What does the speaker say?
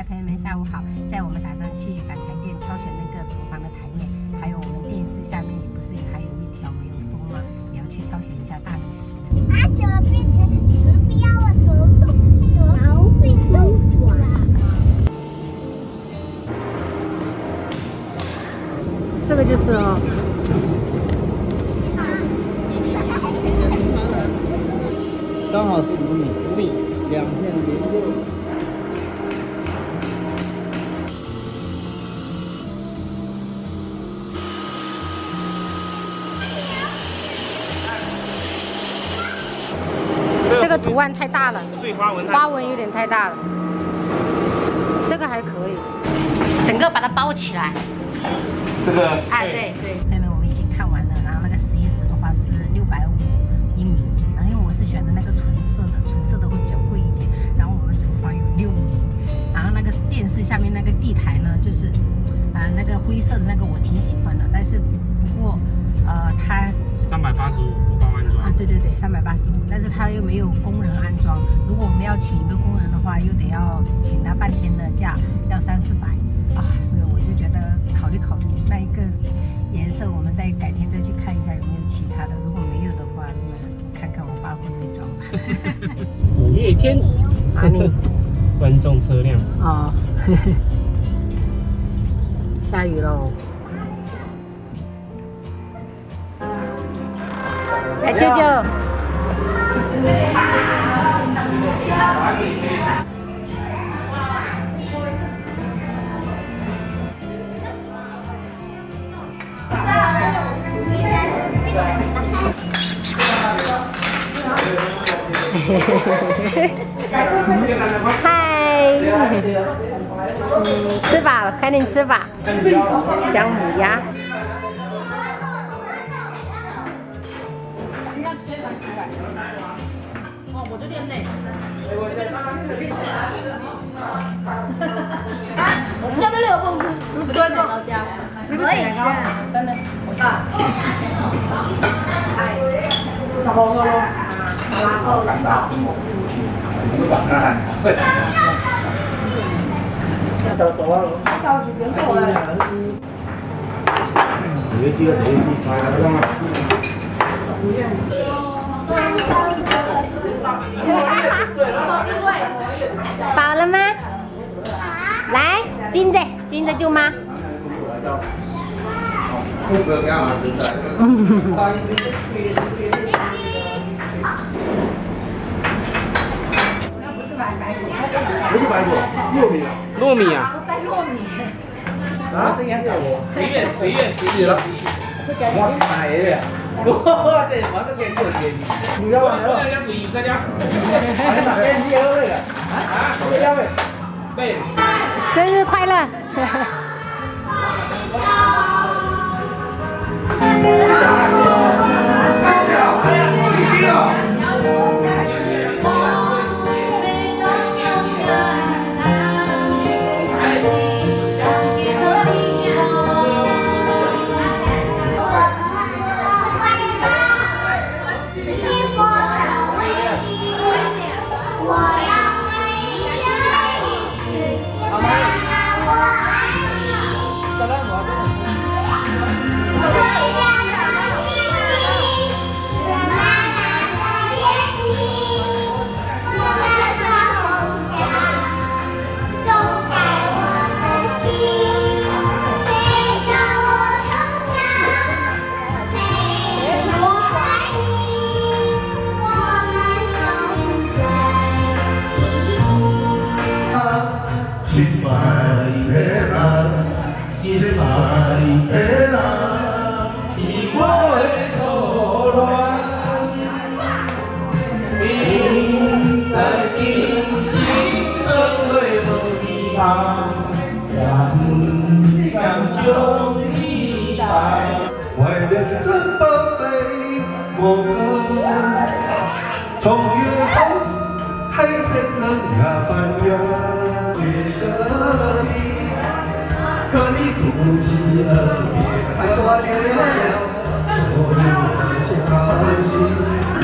朋友们，下午好！现在我们打算去板材店挑选那个厨房的台面，还有我们电视下面也不是还有一条没有封吗？也要去挑选一下大理石。怎么变成石标了？毛病都转。这个就是哦。 刚好是5米，2片连着。这个图案太大了，对花纹花纹有点太大了。这个还可以，整个把它包起来。这个哎，对对。朋友们，我们已经看完了，然后那个石英石的话是650一米，然后因为我是选的那个纯色的会比较贵一点。然后我们厨房有6米，然后那个电视下面那个地台呢，就是那个灰色的那个我挺喜欢的，但是不过它385不包安装啊，对对对，385，但是它又没有工人安装。如果我们要请一个工人的话，又得要请他半天的假，要300-400啊，所以我就觉得考虑那一个颜色，我们再改天再去看一下有没有其他的。如果没有的话，那看看我爸会不会装吧。5月天，哪里？观众车辆哦，下雨喽。 哎，舅舅。嗨，吃饱了，赶紧吃吧。姜母鸭。 哦，我就练累。下面6个不对不？我也是。真的，我爸。然后饱了吗？来，金着住吗？不是白果，糯米啊。糯米啊。塞糯米。啊？随便了。我买的。哇，这我都给你便宜。不要啊！大家随意大家。你买给你要那个啊？不要呗。对。生日快乐！怀念着宝贝我们，从月后还在等呀翻呀，月的你，可你不期而别，太多年了，所有的消息。